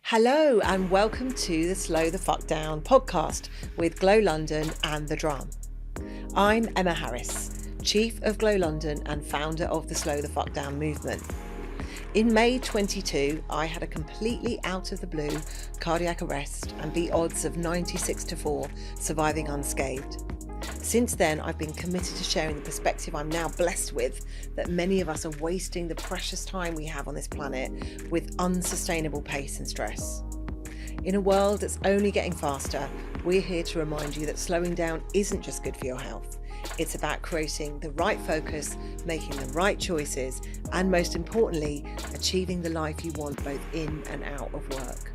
Hello and welcome to the Slow the Fuck Down podcast with Glow London and The Drum. I'm Emma Harris, Chief of Glow London and founder of the Slow the Fuck Down movement. In May 22, I had a completely out of the blue cardiac arrest and the odds of 96-4 surviving unscathed. Since then, I've been committed to sharing the perspective I'm now blessed with, that many of us are wasting the precious time we have on this planet with unsustainable pace and stress. In a world that's only getting faster, we're here to remind you that slowing down isn't just good for your health. It's about creating the right focus, making the right choices, and most importantly, achieving the life you want both in and out of work.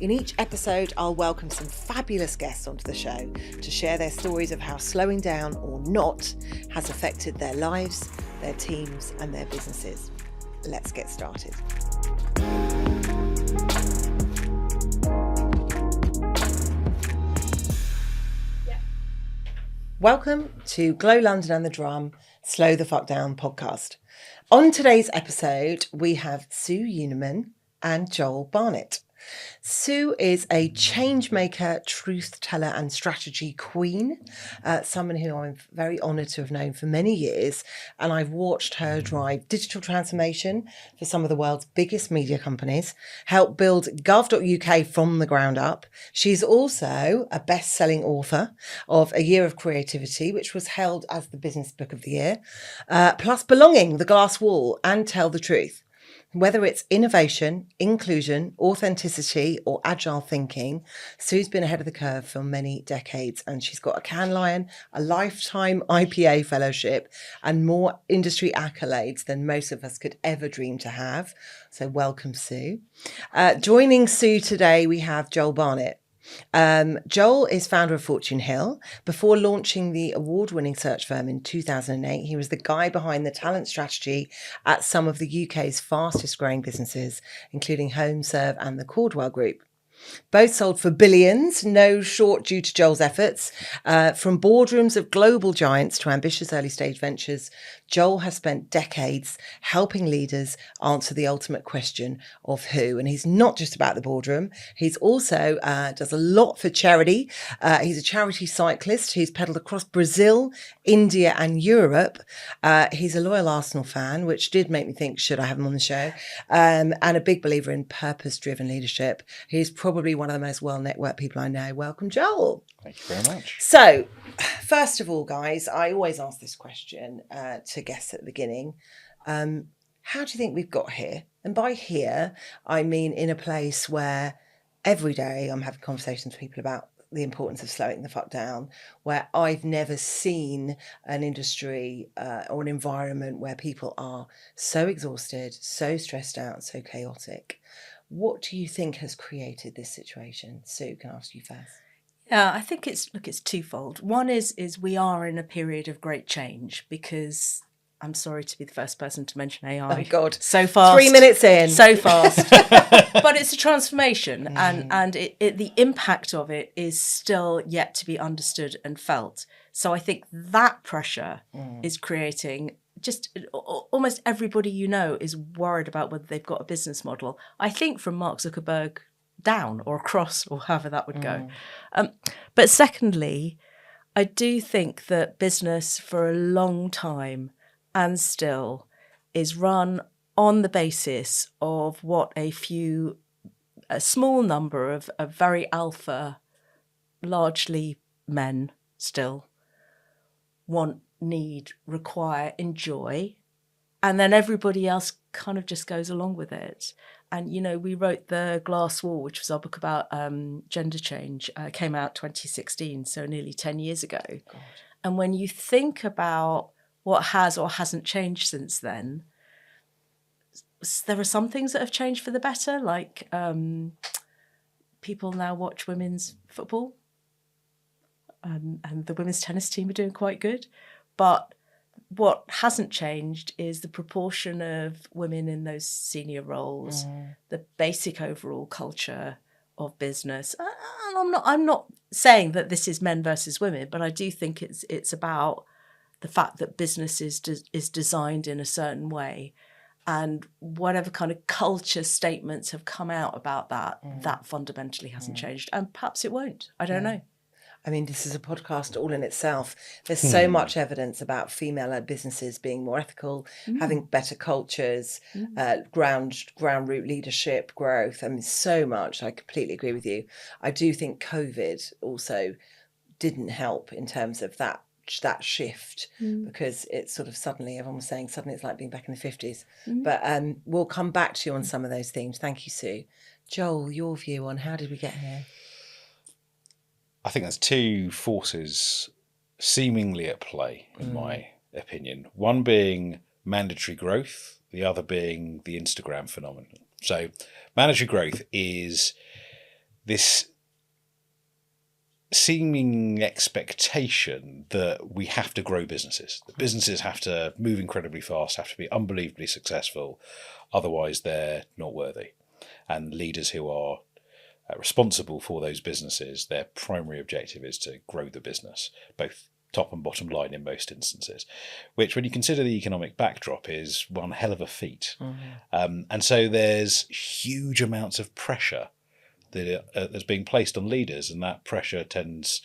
In each episode, I'll welcome some fabulous guests onto the show to share their stories of how slowing down or not has affected their lives, their teams, and their businesses. Let's get started. Welcome to Glow London and The Drum, Slow the Fuck Down podcast. On today's episode, we have Sue Uniman and Joel Barnett. Sue is a change maker, truth teller and strategy queen, someone who I'm very honoured to have known for many years, and I've watched her drive digital transformation for some of the world's biggest media companies, help build gov.uk from the ground up. She's also a best-selling author of A Year of Creativity, which was held as the Business Book of the Year, plus Belonging, The Glass Wall and Tell the Truth. Whether it's innovation, inclusion, authenticity, or agile thinking, Sue's been ahead of the curve for many decades, and she's got a Cannes Lion, a lifetime IPA fellowship, and more industry accolades than most of us could ever dream to have. So welcome, Sue. Joining Sue today, we have Joel Barnett. Joel is founder of Fortune Hill. Before launching the award-winning search firm in 2008, he was the guy behind the talent strategy at some of the UK's fastest growing businesses, including HomeServe and the Cordwell Group. Both sold for billions, no short due to Joel's efforts. From boardrooms of global giants to ambitious early stage ventures, Joel has spent decades helping leaders answer the ultimate question of who. And he's not just about the boardroom. He's also does a lot for charity. He's a charity cyclist who's pedalled across Brazil, India and Europe. He's a loyal Arsenal fan, which did make me think, should I have him on the show? And a big believer in purpose-driven leadership. He's probably one of the most well-networked people I know. Welcome, Joel. Thank you very much. So, first of all, guys, I always ask this question to guests at the beginning. How do you think we've got here? And by here, I mean in a place where every day I'm having conversations with people about the importance of slowing the fuck down, where I've never seen an industry or an environment where people are so exhausted, so stressed out, so chaotic. What do you think has created this situation? Sue, can I ask you first? Yeah, I think it's twofold. One is we are in a period of great change because I'm sorry to be the first person to mention AI. Oh God, so fast. 3 minutes in, so fast. But it's a transformation, and the impact of it is still yet to be understood and felt. So I think that pressure is creating. Just almost everybody you know is worried about whether they've got a business model. I think from Mark Zuckerberg down or across or however that would go. But secondly, I do think that business for a long time and still is run on the basis of what a small number of very alpha, largely men still want, need, require, enjoy, and then everybody else kind of just goes along with it. And you know, we wrote The Glass Wall, which was our book about gender change, came out 2016, so nearly 10 years ago. God. And when you think about what has or hasn't changed since then, there are some things that have changed for the better, like people now watch women's football, and the women's tennis team are doing quite good. But what hasn't changed is the proportion of women in those senior roles, the basic overall culture of business. And I'm not saying that this is men versus women, but I do think it's about the fact that business is designed in a certain way, And whatever kind of culture statements have come out about that, that fundamentally hasn't changed. And perhaps it won't. I don't know. I mean, this is a podcast all in itself. There's so much evidence about female-led businesses being more ethical, having better cultures, ground root leadership, growth. I mean, so much. I completely agree with you. I do think COVID also didn't help in terms of that shift, because it's sort of suddenly, everyone was saying suddenly it's like being back in the 50s. But we'll come back to you on some of those themes. Thank you, Sue. Joel, your view on how did we get here? I think there's two forces seemingly at play, in my opinion. One being mandatory growth, the other being the Instagram phenomenon. So mandatory growth is this seeming expectation that we have to grow businesses. The businesses have to move incredibly fast, have to be unbelievably successful, otherwise they're not worthy. And leaders who are responsible for those businesses, their primary objective is to grow the business, both top and bottom line in most instances, which when you consider the economic backdrop is one hell of a feat. And so there's huge amounts of pressure that's being placed on leaders, and that pressure tends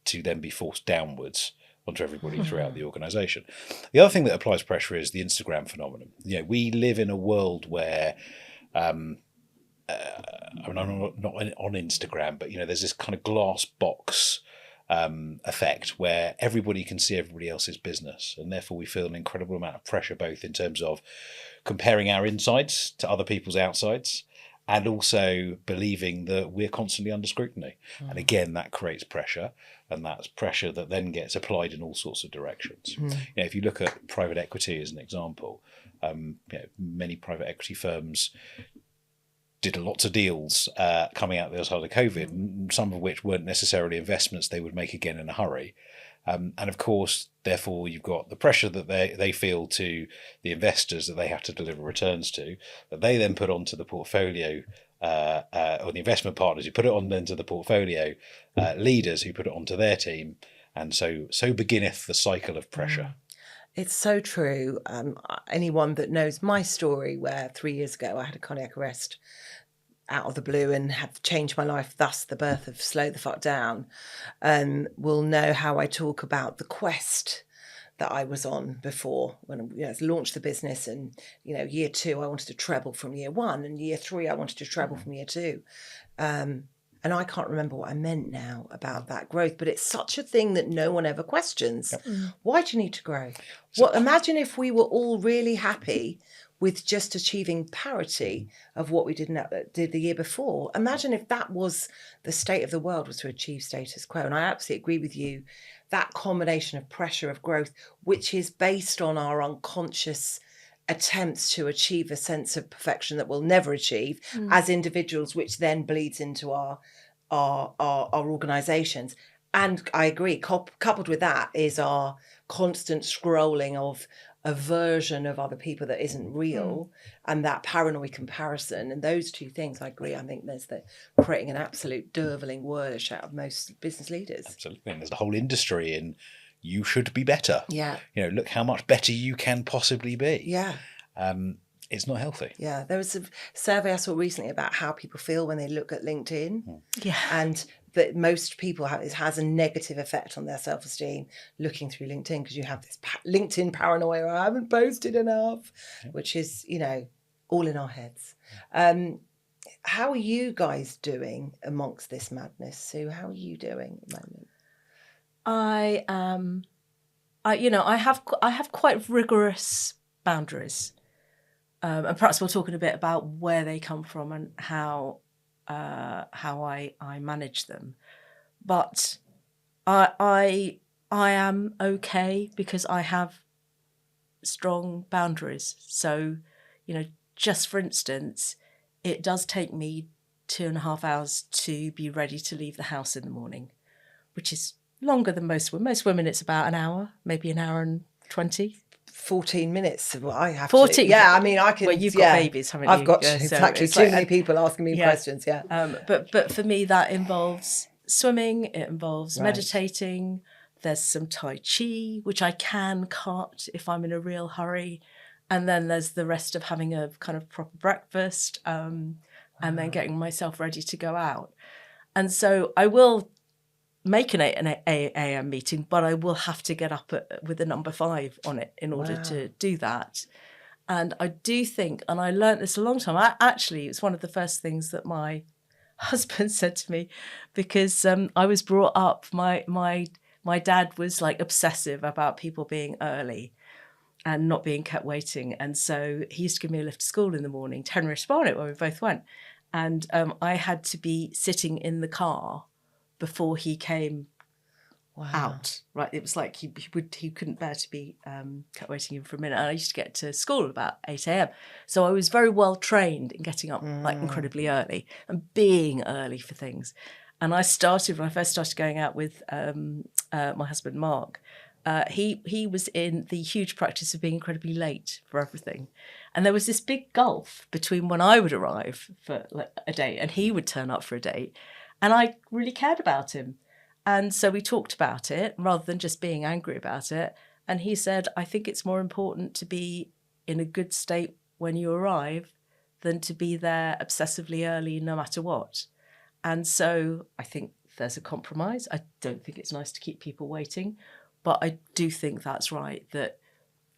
to then be forced downwards onto everybody throughout the organisation. The other thing that applies pressure is the Instagram phenomenon. We live in a world where I'm not on Instagram, but there's this kind of glass box effect where everybody can see everybody else's business, and therefore we feel an incredible amount of pressure, both in terms of comparing our insides to other people's outsides, and also believing that we're constantly under scrutiny. And again, that creates pressure, and that's pressure that then gets applied in all sorts of directions. If you look at private equity as an example, many private equity firms did lots of deals coming out the other side of COVID, some of which weren't necessarily investments they would make again in a hurry. And of course, therefore, you've got the pressure that they feel to the investors that they have to deliver returns to, that they then put onto the portfolio, or the investment partners who put it on then to the portfolio leaders who put it onto their team. And so beginneth the cycle of pressure. It's so true. Anyone that knows my story, where 3 years ago I had a cardiac arrest out of the blue and have changed my life, thus the birth of Slow the Fuck Down, will know how I talk about the quest that I was on before when I launched the business. And year 2 I wanted to treble from year 1, and year 3 I wanted to treble from year 2. And I can't remember what I meant now about that growth, but it's such a thing that no one ever questions. Why do you need to grow? Imagine if we were all really happy with just achieving parity of what we did the year before. Imagine if that was the state of the world, was to achieve status quo. And I absolutely agree with you. That combination of pressure of growth, which is based on our unconscious attempts to achieve a sense of perfection that we'll never achieve as individuals, which then bleeds into our organisations. And I agree, coupled with that is our constant scrolling of a version of other people that isn't real, and that paranoid comparison. And those two things, I agree, I think there's creating an absolute derveling whirlish out of most business leaders. Absolutely. And there's a whole industry in you should be better. Yeah. Look how much better you can possibly be. Yeah. It's not healthy. Yeah. There was a survey I saw recently about how people feel when they look at LinkedIn. Yeah. And that most people it has a negative effect on their self-esteem looking through LinkedIn, because you have this LinkedIn paranoia. I haven't posted enough, which is, all in our heads. How are you guys doing amongst this madness? Sue, how are you doing at the moment? I have quite rigorous boundaries, and perhaps we'll talk in a bit about where they come from and how I manage them. But I am okay because I have strong boundaries. So, just for instance, it does take me 2.5 hours to be ready to leave the house in the morning, which is longer than most women. Most women, it's about an hour, maybe an hour and 20. 14 minutes. Well, I have 14. Yeah, I mean, I can. Well, you've got babies, haven't you? I've got So exactly too many people asking me questions. Yeah. But for me, that involves swimming. It involves meditating. There's some Tai Chi, which I can't if I'm in a real hurry. And then there's the rest of having a kind of proper breakfast, and then getting myself ready to go out. And so I will make an 8 a.m. meeting, but I will have to get up with a number 5 on it in order to do that. And I do think, and I learned this a long time, actually, it's one of the first things that my husband said to me, because I was brought up, my dad was like obsessive about people being early and not being kept waiting. And so he used to give me a lift to school in the morning, Tenerife Barnet, where we both went. And I had to be sitting in the car before he came out. Right, it was like he couldn't bear to be kept waiting even for a minute. And I used to get to school about 8 a.m. So I was very well trained in getting up like incredibly early and being early for things. And when I first started going out with my husband Mark, he was in the huge practice of being incredibly late for everything. And there was this big gulf between when I would arrive for like a date and he would turn up for a date. And I really cared about him. And so we talked about it rather than just being angry about it. And he said, I think it's more important to be in a good state when you arrive than to be there obsessively early no matter what. And so I think there's a compromise. I don't think it's nice to keep people waiting, but I do think that's right, that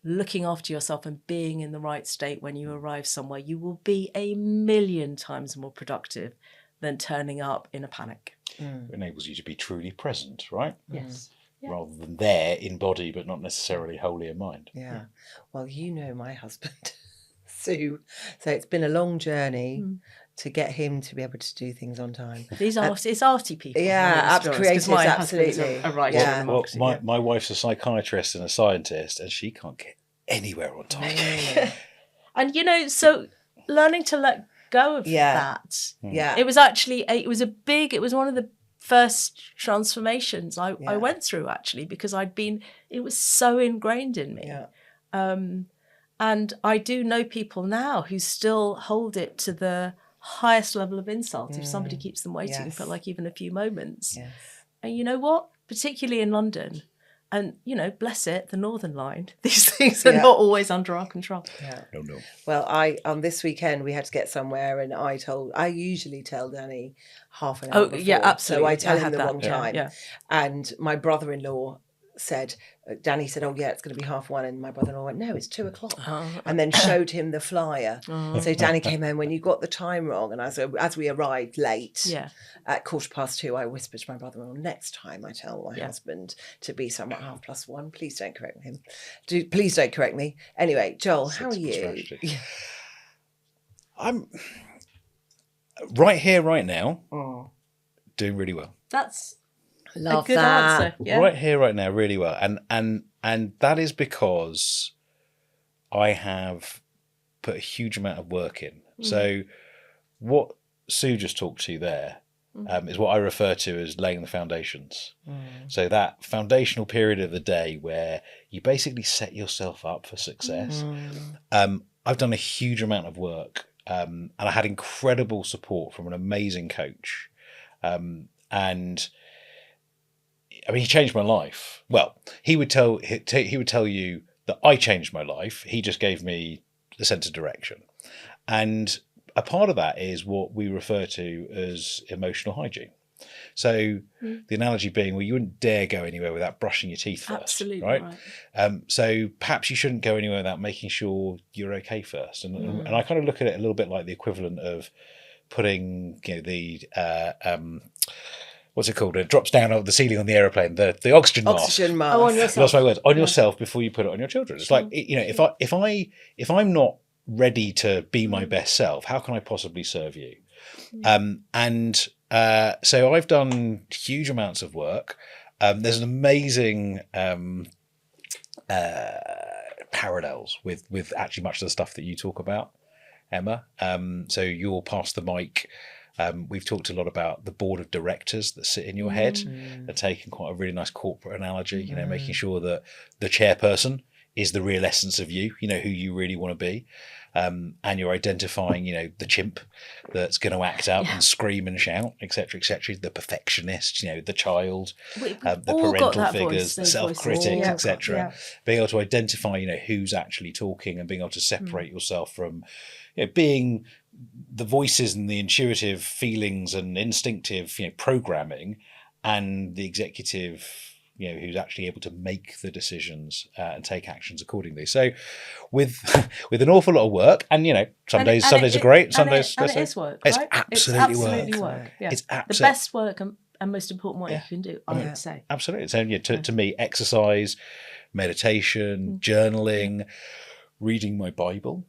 looking after yourself and being in the right state when you arrive somewhere, you will be a million times more productive than turning up in a panic. It enables you to be truly present, right? Yes. Yeah. Rather than there in body, but not necessarily wholly in mind. Yeah. Well, you know my husband, Sue. So it's been a long journey to get him to be able to do things on time. These it's arty people. Yeah, creatives, my absolutely. A writer and a Well, marketer. my wife's a psychiatrist and a scientist, and she can't get anywhere on time. And, so learning to let go of that. Yeah. It was actually, it was one of the first transformations I went through, actually, because it was so ingrained in me. Yeah. And I do know people now who still hold it to the highest level of insult if somebody keeps them waiting for like even a few moments. Yes. And you know what? Particularly in London, and, bless it, the Northern Line, these things are not always under our control. Yeah. No. Well, on this weekend we had to get somewhere, and I usually tell Danny half an hour before. Yeah, absolutely. So I tell him had the that. wrong time. Yeah. And my brother-in-law said, Danny said, oh yeah, it's going to be 1:30, and my brother-in-law went, no, it's 2:00, and then showed him the flyer. So Danny came home, when you got the time wrong, and as we arrived late, at 2:15, I whispered to my brother-in-law, next time I tell my husband to be somewhere 1:30, please don't correct him. Please don't correct me. Anyway, Joel, how are you? I'm right here, right now, doing really well. That's Love a good that. answer. Yeah. Right here, right now, really well. And that is because I have put a huge amount of work in. So what Sue just talked to there is what I refer to as laying the foundations. So that foundational period of the day where you basically set yourself up for success. I've done a huge amount of work, and I had incredible support from an amazing coach. And I mean, he changed my life. Well, he would tell you that I changed my life. He just gave me the sense of direction. And a part of that is what we refer to as emotional hygiene. So the analogy being, well, you wouldn't dare go anywhere without brushing your teeth first. Absolutely right. right. So perhaps you shouldn't go anywhere without making sure you're okay first. And I kind of look at it a little bit like the equivalent of putting, the what's it called? It drops down on the ceiling on the aeroplane, the oxygen mask. Oxygen mask. Oh, on yourself. Lost my words. On yourself before you put it on your children. It's like, if I'm not ready to be my best self, how can I possibly serve you? So I've done huge amounts of work. There's an amazing parallels with actually much of the stuff that you talk about, Emma. So you'll pass the mic. We've talked a lot about the board of directors that sit in your head. They're taking quite a really nice corporate analogy, making sure that the chairperson is the real essence of you, who you really want to be. and you're identifying, the chimp that's going to act up and scream and shout, etc., etc., the perfectionist, the child, the parental figures, the self-critics, etc. Being able to identify, who's actually talking, and being able to separate yourself from, being the voices and the intuitive feelings and instinctive, programming, and the executive, who's actually able to make the decisions and take actions accordingly. So with an awful lot of work, and some days are great, some days it is work, it's right? absolutely work. Yeah. It's the best work and most important work you can do, I would say. Absolutely. So to me, exercise, meditation, journaling, reading my Bible,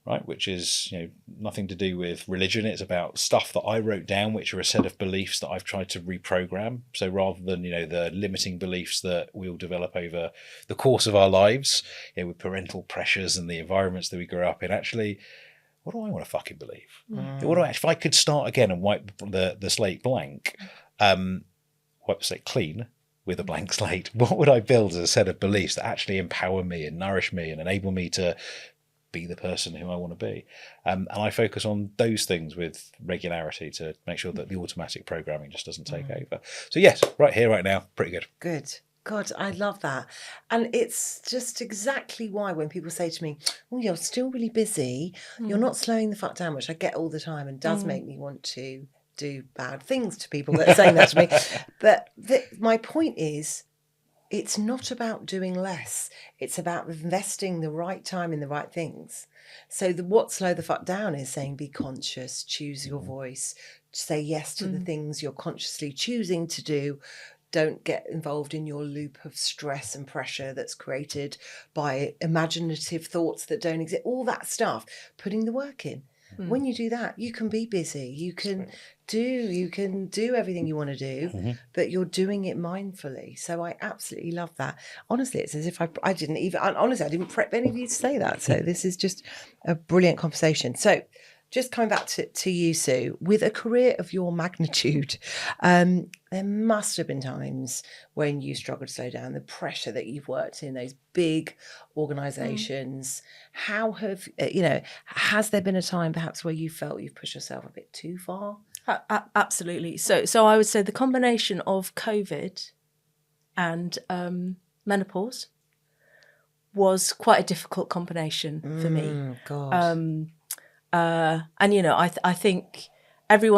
right, which is nothing to do with religion. It's about stuff that I wrote down, which are a set of beliefs that I've tried to reprogram. So rather than the limiting beliefs that we'll develop over the course of our lives, with parental pressures and the environments that we grew up in, actually, what do I want to fucking believe? If I could start again and wipe the slate blank, wipe the slate clean with a blank slate, what would I build as a set of beliefs that actually empower me and nourish me and enable me to be the person who I want to be? And I focus on those things with regularity to make sure that the automatic programming just doesn't take over. So yes, right here, right now, pretty good. Good. God, I love that. And it's just exactly why when people say to me, oh, you're still really busy, you're not slowing the fuck down, which I get all the time and does make me want to do bad things to people that are saying that to me. But my point is, it's not about doing less. It's about investing the right time in the right things. So what slow the fuck down is saying, be conscious, choose your voice, say yes to the things you're consciously choosing to do. Don't get involved in your loop of stress and pressure that's created by imaginative thoughts that don't exist. All that stuff, putting the work in. When you do that, you can be busy. You can do everything you want to do, but you're doing it mindfully. So I absolutely love that. Honestly, it's as if I didn't prep any of you to say that. So this is just a brilliant conversation. So just coming back to you, Sue, with a career of your magnitude, there must have been times when you struggled to slow down, the pressure that you've worked in those big organisations. How have, has there been a time perhaps where you felt you've pushed yourself a bit too far? Absolutely. So I would say the combination of COVID and menopause was quite a difficult combination for me. God. And I think every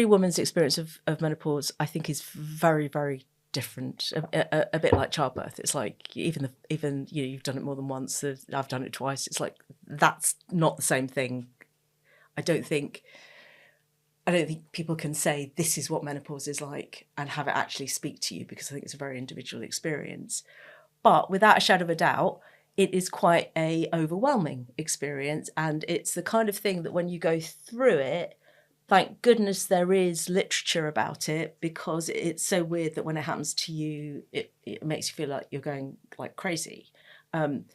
woman's experience of menopause, I think, is very, very different. A bit like childbirth. It's like even you've done it more than once. I've done it twice. It's like that's not the same thing. I don't think people can say this is what menopause is like and have it actually speak to you, because I think it's a very individual experience. But without a shadow of a doubt, it is quite a overwhelming experience, and it's the kind of thing that when you go through it, thank goodness there is literature about it, because it's so weird that when it happens to you, it makes you feel like you're going like crazy. And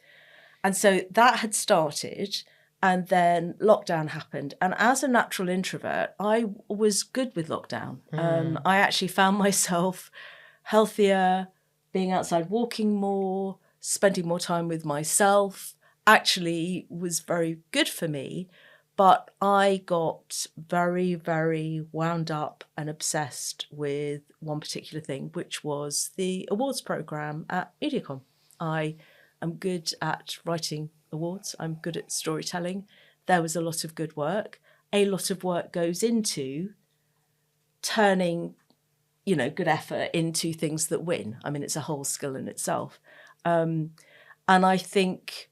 so that had started, and then lockdown happened. And as a natural introvert, I was good with lockdown. I actually found myself healthier, being outside walking more, spending more time with myself, actually was very good for me. But I got very, very wound up and obsessed with one particular thing, which was the awards programme at MediaCom. I am good at writing awards. I'm good at storytelling. There was a lot of good work. A lot of work goes into turning, good effort into things that win. I mean, it's a whole skill in itself. And I think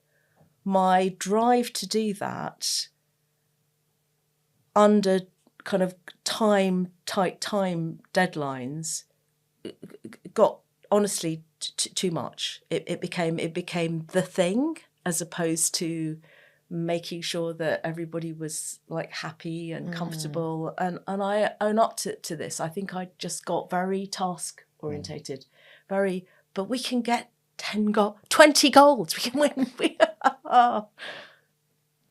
my drive to do that under kind of tight time deadlines got honestly too much. It became the thing, as opposed to making sure that everybody was like happy and comfortable. And I own up to this. I think I just got very task orientated, but we can get 20 golds. We can win.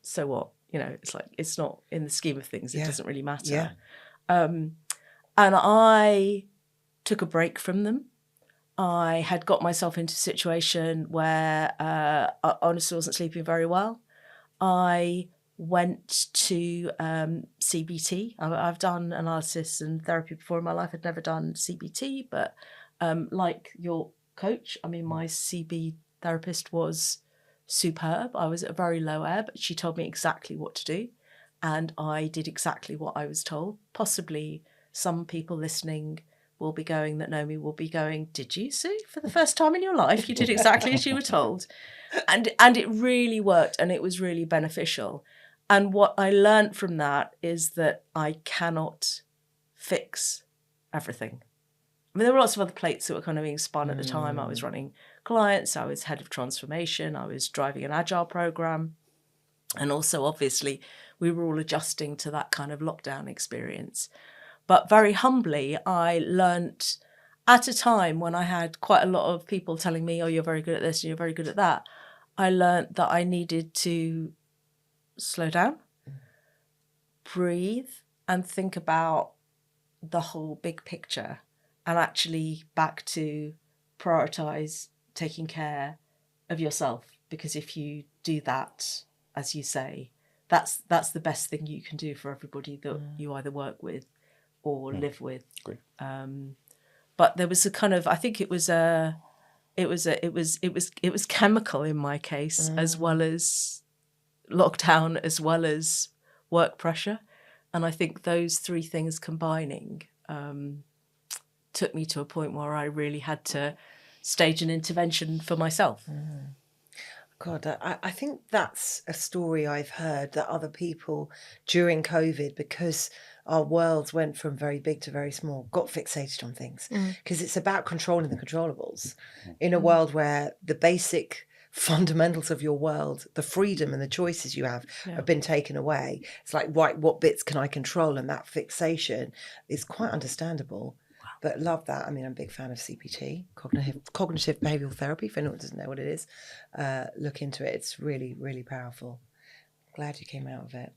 So what? It's like, it's not in the scheme of things. It doesn't really matter. Yeah. And I took a break from them. I had got myself into a situation where I honestly wasn't sleeping very well. I went to CBT. I've done analysis and therapy before in my life. I'd never done CBT, but like your coach, I mean, my CB therapist was superb. I was at a very low ebb, but she told me exactly what to do. And I did exactly what I was told. Possibly some people listening will be going, that know me, will be going, did you, Sue? For the first time in your life, you did exactly as you were told. And it really worked, and it was really beneficial. And what I learned from that is that I cannot fix everything. I mean, there were lots of other plates that were kind of being spun at the time. I was running clients, I was head of transformation, I was driving an agile program. And also, obviously, we were all adjusting to that kind of lockdown experience. But very humbly, I learnt at a time when I had quite a lot of people telling me, oh, you're very good at this and you're very good at that. I learnt that I needed to slow down, breathe, and think about the whole big picture, and actually back to prioritise taking care of yourself. Because if you do that, as you say, that's the best thing you can do for everybody that you either work with or live with. Great. But there was a kind of, I think it was chemical in my case, as well as lockdown, as well as work pressure. And I think those three things combining took me to a point where I really had to stage an intervention for myself. God, I think that's a story I've heard, that other people during COVID, because our worlds went from very big to very small, got fixated on things. Because it's about controlling the controllables in a world where the basic fundamentals of your world, the freedom and the choices you have been taken away. It's like, right, what bits can I control? And that fixation is quite understandable. But love that. I mean, I'm a big fan of CBT, cognitive behavioural therapy. For anyone who doesn't know what it is, look into it. It's really, really powerful. Glad you came out of it.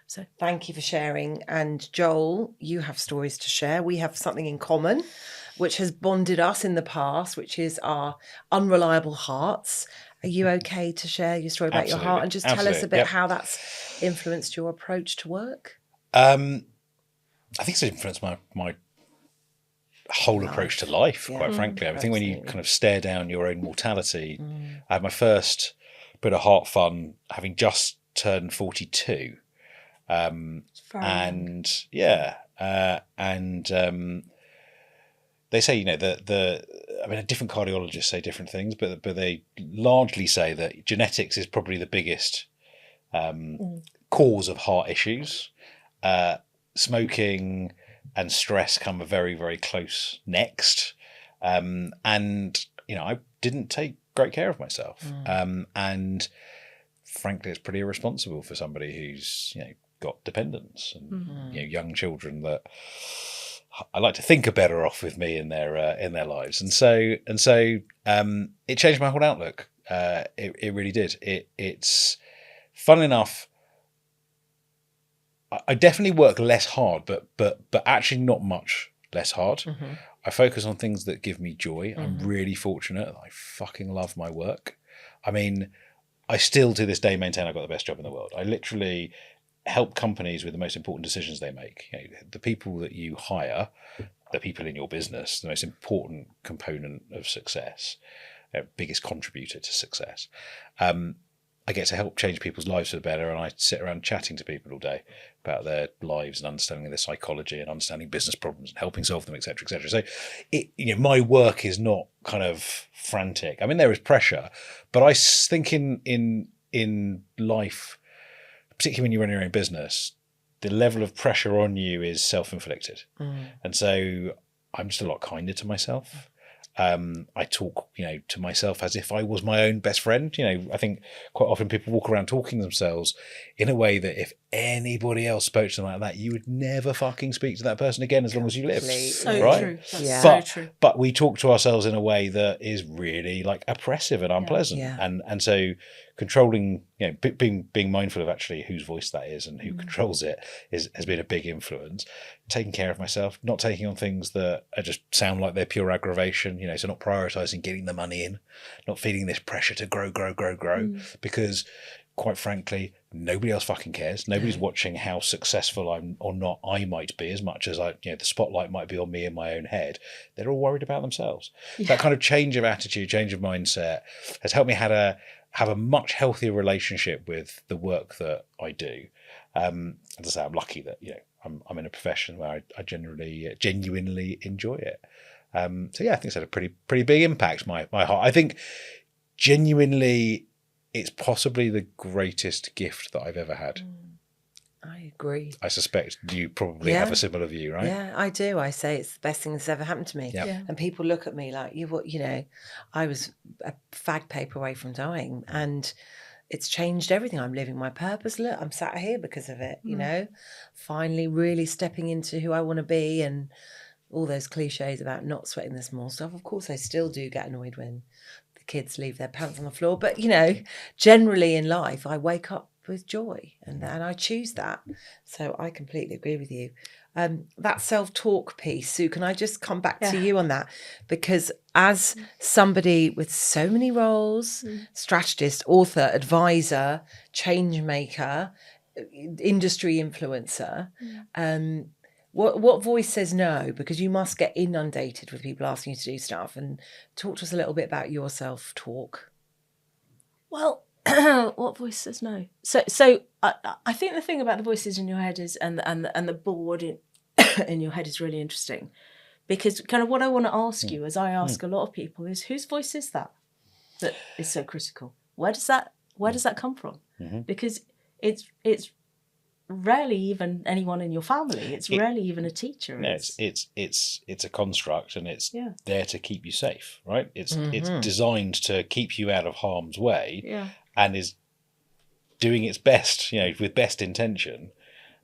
So thank you for sharing. And Joel, you have stories to share. We have something in common, which has bonded us in the past, which is our unreliable hearts. Are you okay to share your story about your heart and just tell us a bit how that's influenced your approach to work? I think it's influenced my whole approach to life, quite frankly. I think when you kind of stare down your own mortality, I had my first bit of heart fun having just turned 42. They say, different cardiologists say different things, but they largely say that genetics is probably the biggest cause of heart issues. Smoking and stress come a very, very close next. And I didn't take great care of myself. And frankly, it's pretty irresponsible for somebody who's, got dependents and young children that I like to think are better off with me in their lives. And so it changed my whole outlook. It really did. It's fun enough. I definitely work less hard, but actually not much less hard. I focus on things that give me joy. I'm really fortunate. I fucking love my work. I mean, I still to this day maintain I've got the best job in the world. I literally help companies with the most important decisions they make. The people that you hire, the people in your business, the most important component of success, biggest contributor to success. I get to help change people's lives for the better, and I sit around chatting to people all day about their lives and understanding their psychology and understanding business problems and helping solve them, etc., etc. So, my work is not kind of frantic. I mean, there is pressure, but I think in life, particularly when you run your own business, the level of pressure on you is self-inflicted, and so I'm just a lot kinder to myself. I talk, to myself as if I was my own best friend. I think quite often people walk around talking to themselves in a way that if anybody else spoke to them like that, you would never fucking speak to that person again as long as you live. So right? true. That's so true. But we talk to ourselves in a way that is really like oppressive and unpleasant. And so controlling, being mindful of actually whose voice that is and who controls it has been a big influence. Taking care of myself, not taking on things that just sound like they're pure aggravation, so not prioritizing getting the money in, not feeling this pressure to grow, because quite frankly, nobody else fucking cares. Nobody's watching how successful I'm or not I might be, as much as the spotlight might be on me in my own head. They're all worried about themselves. Yeah. That kind of change of attitude, change of mindset has helped me have a much healthier relationship with the work that I do. As I say, I'm lucky that I'm in a profession where I genuinely enjoy it. So yeah, I think it's had a pretty big impact. My heart. I think genuinely, it's possibly the greatest gift that I've ever had. I agree. I suspect you probably have a similar view, right? Yeah, I do. I say it's the best thing that's ever happened to me. Yep. Yeah. And people look at me like, I was a fag paper away from dying, and it's changed everything. I'm living my purpose. Look, I'm sat here because of it, finally really stepping into who I want to be. And all those cliches about not sweating the small stuff. Of course, I still do get annoyed when the kids leave their pants on the floor. But, generally in life, I wake up with joy and I choose that. So I completely agree with you. That self-talk piece, Sue, can I just come back to you on that? Because as somebody with so many roles, strategist, author, advisor, change maker, industry influencer, what voice says no? Because you must get inundated with people asking you to do stuff. And talk to us a little bit about your self-talk. Well, what voice says no? So I think the thing about the voices in your head is, and the board in your head is really interesting, because kind of what I want to ask you, as I ask a lot of people, is whose voice is that is so critical? Where does that come from? Mm-hmm. Because it's rarely even anyone in your family. It's rarely even a teacher. No, it's a construct, and it's there to keep you safe, right? It's designed to keep you out of harm's way, and is doing its best, with best intention.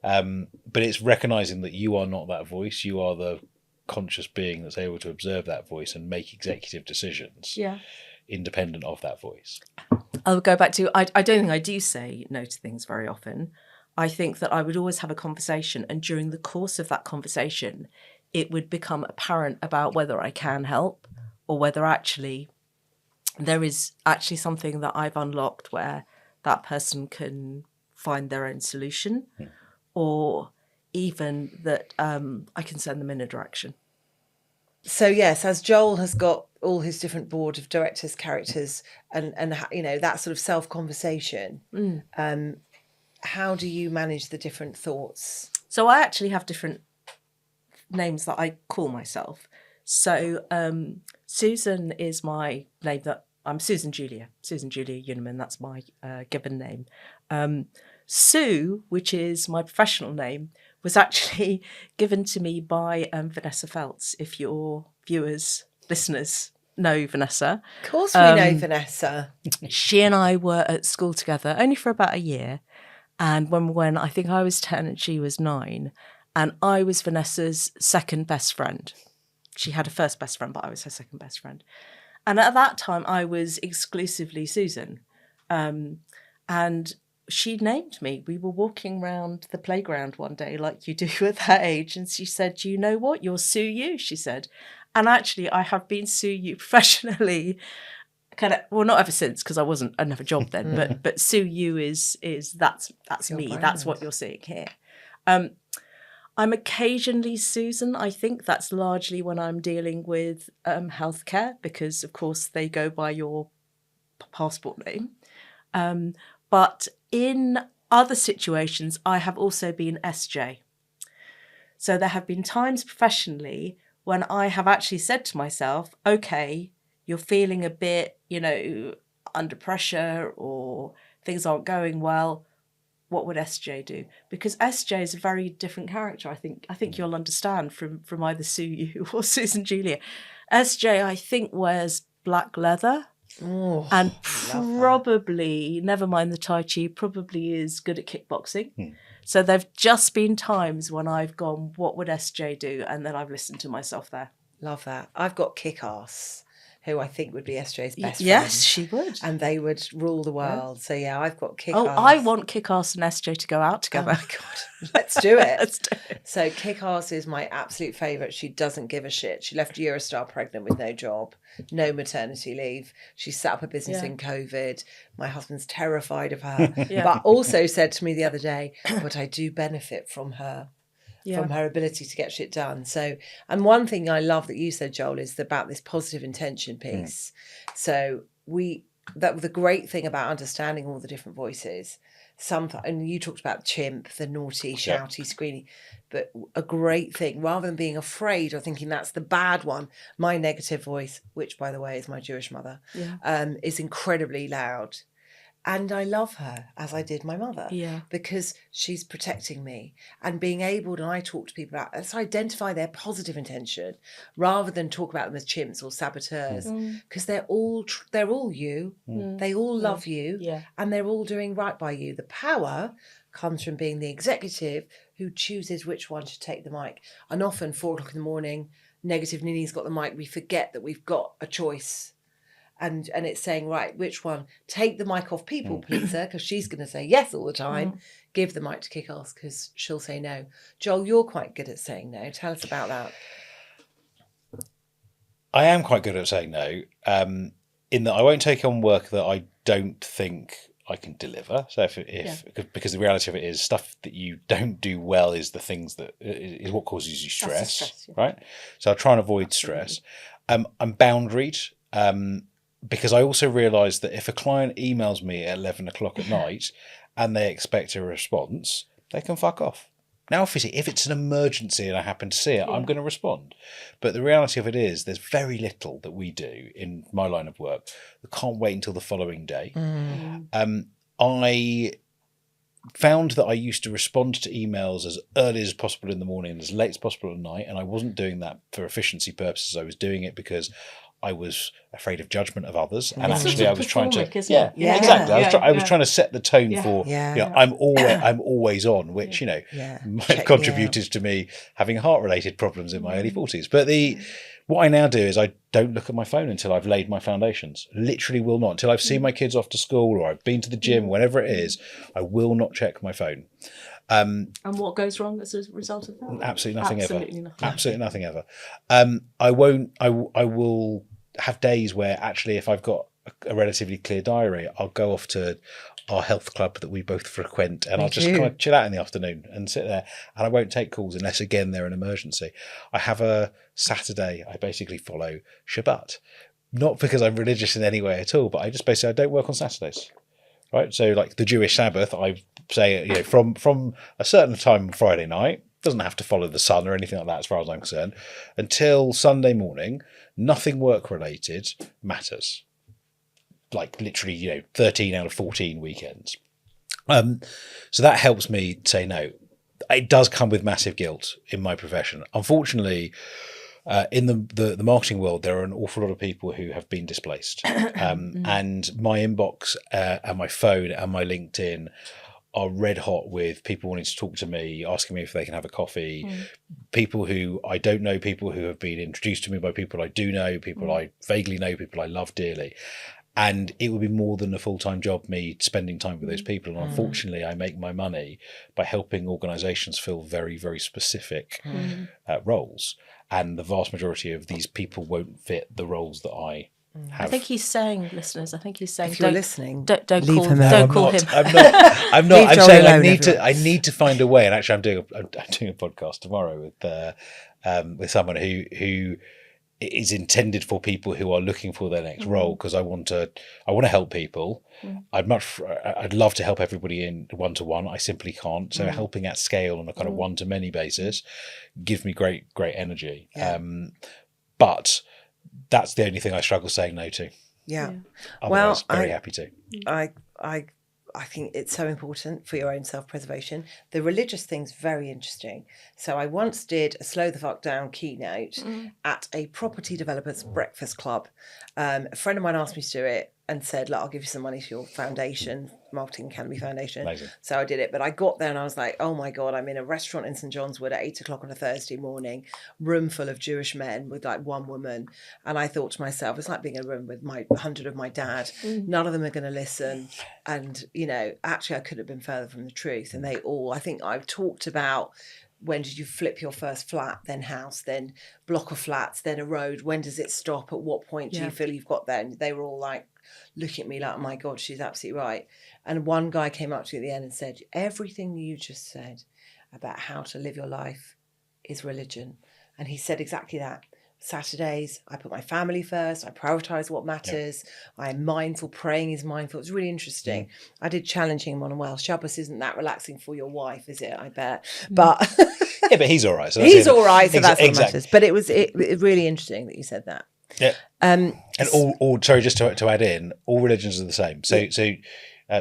But it's recognizing that you are not that voice. You are the conscious being that's able to observe that voice and make executive decisions, independent of that voice. I'll go back to I don't think I do say no to things very often. I think that I would always have a conversation, and during the course of that conversation, it would become apparent about whether I can help or whether actually there is actually something that I've unlocked where that person can find their own solution, or even that I can send them in a direction. So yes, as Joel has got all his different board of directors, characters, and that sort of self-conversation, how do you manage the different thoughts? So I actually have different names that I call myself. So Susan is my name that I'm Susan Julia Uniman. That's my given name. Sue, which is my professional name, was actually given to me by Vanessa Feltz. If your viewers, listeners know Vanessa. Of course we know Vanessa. She and I were at school together only for about a year. And when I think I was 10 and she was 9, and I was Vanessa's second best friend. She had a first best friend, but I was her second best friend. And at that time, I was exclusively Susan. And she named me. We were walking around the playground one day, like you do at that age, and she said, "You know what? You're Sue You," she said. And actually, I have been Sue You professionally, not ever since, because I didn't have a job then, but Sue You is that's me. Brand. That's what you're seeing here. I'm occasionally Susan. I think that's largely when I'm dealing with healthcare, because of course they go by your passport name. But in other situations, I have also been SJ. So there have been times professionally when I have actually said to myself, okay, you're feeling a bit, under pressure, or things aren't going well. What would SJ do? Because SJ is a very different character. I think you'll understand from either Sue You or Susan Julia. SJ, I think, wears black leather. Oh, and probably, never mind the Tai Chi, probably is good at kickboxing. So there've just been times when I've gone, what would SJ do? And then I've listened to myself there. Love that. I've got Kick-Ass, who I think would be SJ's best Yes, friend. she would. And they would rule the world. So yeah, I've got Kick-Ass. Oh, I want Kick-Ass and SJ to go out Oh together. my God, let's do it. Let's do it. So Kick-Ass is my absolute favourite. She doesn't give a shit. She left Eurostar pregnant with no job, no maternity leave. She set up a business in COVID. My husband's terrified of her, but also said to me the other day, but I do benefit from her. From her ability to get shit done. So, and one thing I love that you said, Joel, is about this positive intention piece. So the great thing about understanding all the different voices, and you talked about chimp, the naughty, shouty, screeny, but a great thing, rather than being afraid or thinking that's the bad one, my negative voice, which by the way is my Jewish mother, is incredibly loud. And I love her, as I did my mother, because she's protecting me. And being able, and I talk to people about, let's identify their positive intention rather than talk about them as chimps or saboteurs, because they're all you. They all love you, and they're all doing right by you. The power comes from being the executive who chooses which one should take the mic. And often 4:00 in the morning, negative Nini's got the mic. We forget that we've got a choice. And it's saying, right, which one? Take the mic off people pleaser, because she's going to say yes all the time. Give the mic to Kick-Ass, because she'll say no. Joel, you're quite good at saying no. Tell us about that. I am quite good at saying no, in that I won't take on work that I don't think I can deliver. So because the reality of it is, stuff that you don't do well is the things that is what causes you stress, right? So I try and avoid stress. I'm boundaried. Because I also realise that if a client emails me at 11 o'clock at night and they expect a response, they can fuck off. Now, if it's an emergency and I happen to see it, I'm going to respond. But the reality of it is there's very little that we do in my line of work that can't wait until the following day. I found that I used to respond to emails as early as possible in the morning and as late as possible at night, and I wasn't doing that for efficiency purposes. I was doing it because I was afraid of judgment of others, and actually I was trying to exactly. I was trying to set the tone for I'm always on, which might have contributed to me having heart-related problems in my early 40s. But what I now do is I don't look at my phone until I've laid my foundations. Literally will not. Until I've seen my kids off to school or I've been to the gym, whatever it is, I will not check my phone. And what goes wrong as a result of that? Absolutely nothing ever. Nothing. Absolutely nothing ever. I will have days where actually if I've got a relatively clear diary, I'll go off to our health club that we both frequent, and I'll just kind of chill out in the afternoon and sit there, and I won't take calls unless again they're an emergency. I have a Saturday, I basically follow Shabbat, not because I'm religious in any way at all, but I just basically I don't work on Saturdays, right? So like the Jewish Sabbath, I say from a certain time on Friday night, doesn't have to follow the sun or anything like that as far as I'm concerned, until Sunday morning, nothing work related matters. Like literally, 13 out of 14 weekends. So that helps me say no. It does come with massive guilt in my profession. Unfortunately, in the marketing world, there are an awful lot of people who have been displaced. And my inbox and my phone and my LinkedIn are red hot with people wanting to talk to me, asking me if they can have a coffee, people who I don't know, people who have been introduced to me by people I do know, people I vaguely know, people I love dearly. And it would be more than a full-time job, me spending time with those people. And unfortunately, I make my money by helping organisations fill very, very specific roles. And the vast majority of these people won't fit the roles that I have. I think he's saying, listeners, if you're listening, don't call him. Don't call him. I'm not. I'm saying I need to find a way. And actually, I'm doing a podcast tomorrow with someone who is intended for people who are looking for their next role, because I want to help people. I'd love to help everybody in one-to-one. I simply can't. So helping at scale on a kind of one-to-many basis gives me great energy. But that's the only thing I struggle saying no to. Otherwise, very happy to. I think it's so important for your own self-preservation. The religious thing's very interesting. So I once did a Slow the Fuck Down keynote at a property developers breakfast club. A friend of mine asked me to do it. and said, look, I'll give you some money for your foundation, Marketing Academy Foundation. Amazing. So I did it. But I got there and I was like, oh my God, I'm in a restaurant in St John's Wood at 8 o'clock on a Thursday morning, room full of Jewish men with like one woman. And I thought to myself, it's like being in a room with 100 of my dad. None of them are going to listen. And, you know, actually I could have been further from the truth. And they all, I think I've talked about, when did you flip your first flat, then house, then block of flats, then a road? When does it stop? At what point do you feel you've got there? And they were all like, looking at me like, oh my God, she's absolutely right. And one guy came up to me at the end and said, everything you just said about how to live your life is religion. And he said exactly that. Saturdays, I put my family first. I prioritize what matters. I'm mindful. Praying is mindful. It's really interesting. I did challenging him on, well, Shabbos isn't that relaxing for your wife, is it? I bet. But Yeah, but he's all right. So he's all right. So that's what exactly. matters. But it was really interesting that you said that. Yeah. And all sorry, just to add in, all religions are the same. So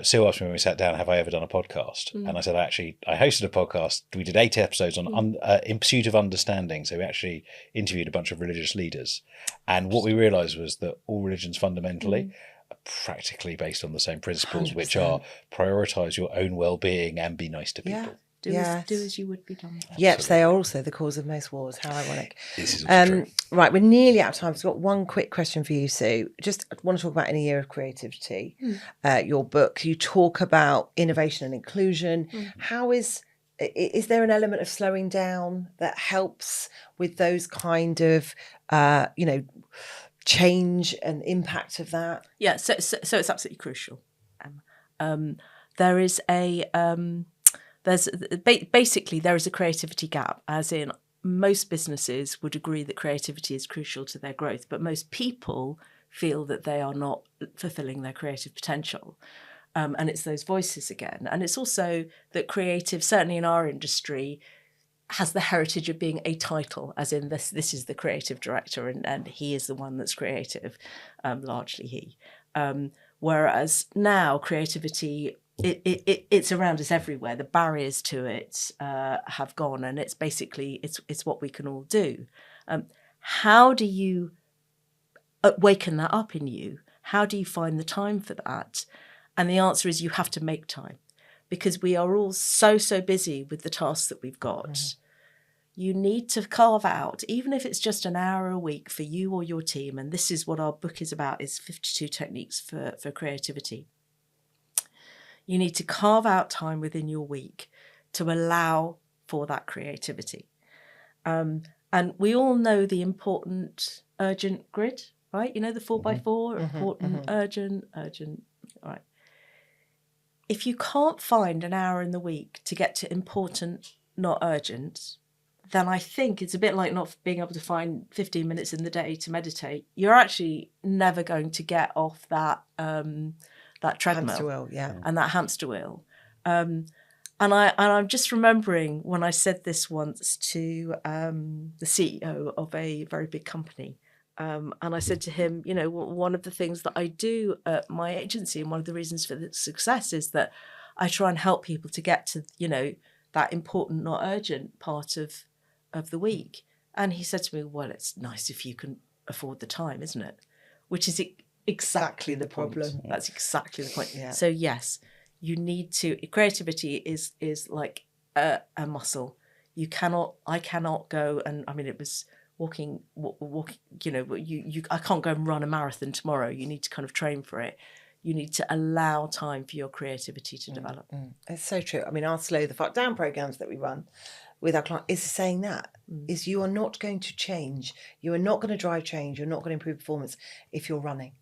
Sue asked me when we sat down, have I ever done a podcast? And I said, I hosted a podcast. We did 8 episodes on In Pursuit of Understanding. So we actually interviewed a bunch of religious leaders. And what we realised was that all religions fundamentally are practically based on the same principles, 100%. which are prioritise your own well-being and be nice to people. Yeah. Do as you would be done. Yes, they are also the cause of most wars. How ironic. This is also true. Right, we're nearly out of time. So I've got one quick question for you, Sue. Just want to talk about In a Year of Creativity, your book. You talk about innovation and inclusion. How is there an element of slowing down that helps with those kind of, change and impact of that? Yeah, so it's absolutely crucial. There is basically there is a creativity gap, as in most businesses would agree that creativity is crucial to their growth, but most people feel that they are not fulfilling their creative potential. And it's those voices again. And it's also that creative, certainly in our industry, has the heritage of being a title, as in this is the creative director and he is the one that's creative, largely he. Whereas now creativity, it's around us everywhere. The barriers to it have gone, and it's basically it's what we can all do. How do you waken that up in you? How do you find the time for that? And the answer is you have to make time, because we are all so busy with the tasks that we've got. You need to carve out, even if it's just an hour a week for you or your team. And this is what our book is about, is 52 techniques for creativity. You need to carve out time within your week to allow for that creativity. And we all know the important urgent grid, right? You know, the 4x4, important, urgent, all right. If you can't find an hour in the week to get to important, not urgent, then I think it's a bit like not being able to find 15 minutes in the day to meditate. You're actually never going to get off that treadmill, Hamster wheel, and that hamster wheel. And I'm just remembering when I said this once to the CEO of a very big company. And I said to him, you know, one of the things that I do at my agency, and one of the reasons for the success, is that I try and help people to get to, you know, that important, not urgent part of the week. And he said to me, well, it's nice if you can afford the time, isn't it? Which is exactly the problem. Point. That's exactly the point. Yeah. So yes, you need to. Creativity is like a muscle. I cannot go and, I mean, it was walking. You know, I can't go and run a marathon tomorrow. You need to kind of train for it. You need to allow time for your creativity to develop. It's so true. I mean, our Slow the Fuck Down programs that we run with our clients is saying that, is you are not going to change. You are not going to drive change. You're not going to improve performance if you're running.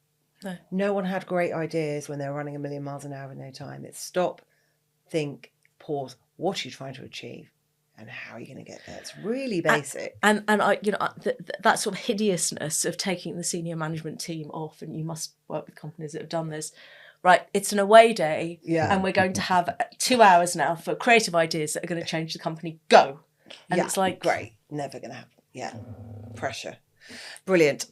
No one had great ideas when they were running 1,000,000 miles an hour in no time. It's stop, think, pause. What are you trying to achieve? And how are you going to get there? It's really basic. And I, you know, that sort of hideousness of taking the senior management team off, and you must work with companies that have done this, right? It's an away day, and we're going to have 2 hours now for creative ideas that are going to change the company. Go. And it's like, great, never going to happen. Yeah, pressure. Brilliant.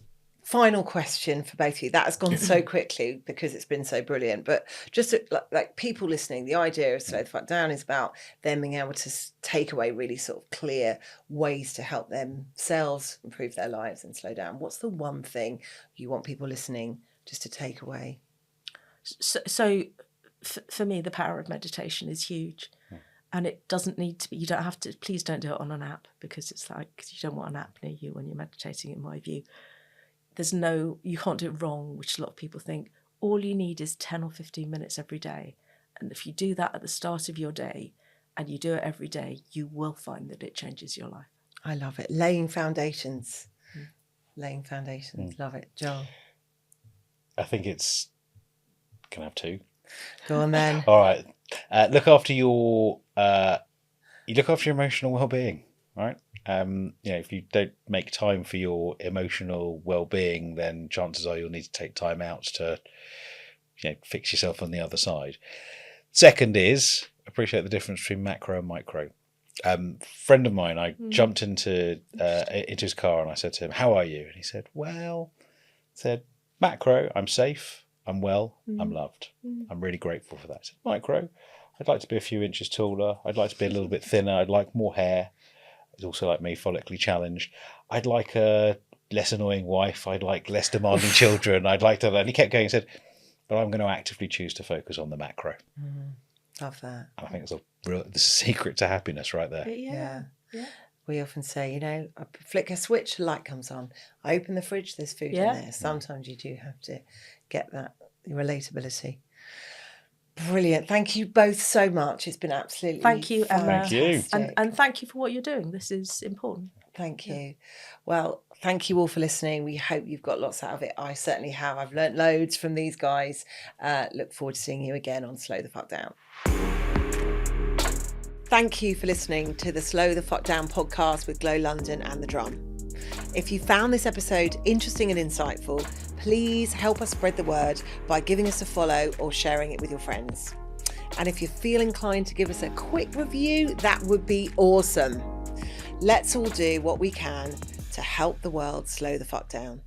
Final question for both of you. That has gone so quickly because it's been so brilliant. But just like people listening, the idea of Slow the Fuck Down is about them being able to take away really sort of clear ways to help themselves improve their lives and slow down. What's the one thing you want people listening just to take away? So for me, the power of meditation is huge. And it doesn't need to be, you don't have to, please don't do it on an app, because it's like, you don't want an app near you when you're meditating, in my view. You can't do it wrong, which a lot of people think. All you need is 10 or 15 minutes every day. And if you do that at the start of your day and you do it every day, you will find that it changes your life. I love it. Laying foundations. Laying foundations. Love it. Joel? I think it's... Can I have two? Go on then. All right. Look after your emotional well-being, right? If you don't make time for your emotional well-being, then chances are you'll need to take time out to, fix yourself on the other side. Second is, appreciate the difference between macro and micro. Friend of mine, I jumped into his car and I said to him, "How are you?" And he said, "Macro, I'm safe, I'm well, I'm loved. I'm really grateful for that." I said, "Micro, I'd like to be a few inches taller. I'd like to be a little bit thinner. I'd like more hair." He's also like me, follically challenged. "I'd like a less annoying wife. I'd like less demanding children. I'd like to..." And he kept going and said, "But I'm going to actively choose to focus on the macro." Love that. And I think it's the secret to happiness right there. Yeah. We often say, I flick a switch, light comes on. I open the fridge, there's food in there. Sometimes you do have to get that relatability. Brilliant. Thank you both so much. It's been absolutely Thank you, Emma. Thank you. And thank you for what you're doing. This is important. Thank you. Well, thank you all for listening. We hope you've got lots out of it. I certainly have. I've learnt loads from these guys. Look forward to seeing you again on Slow the Fuck Down. Thank you for listening to the Slow the Fuck Down podcast with Glow London and The Drum. If you found this episode interesting and insightful, please help us spread the word by giving us a follow or sharing it with your friends. And if you feel inclined to give us a quick review, that would be awesome. Let's all do what we can to help the world slow the fuck down.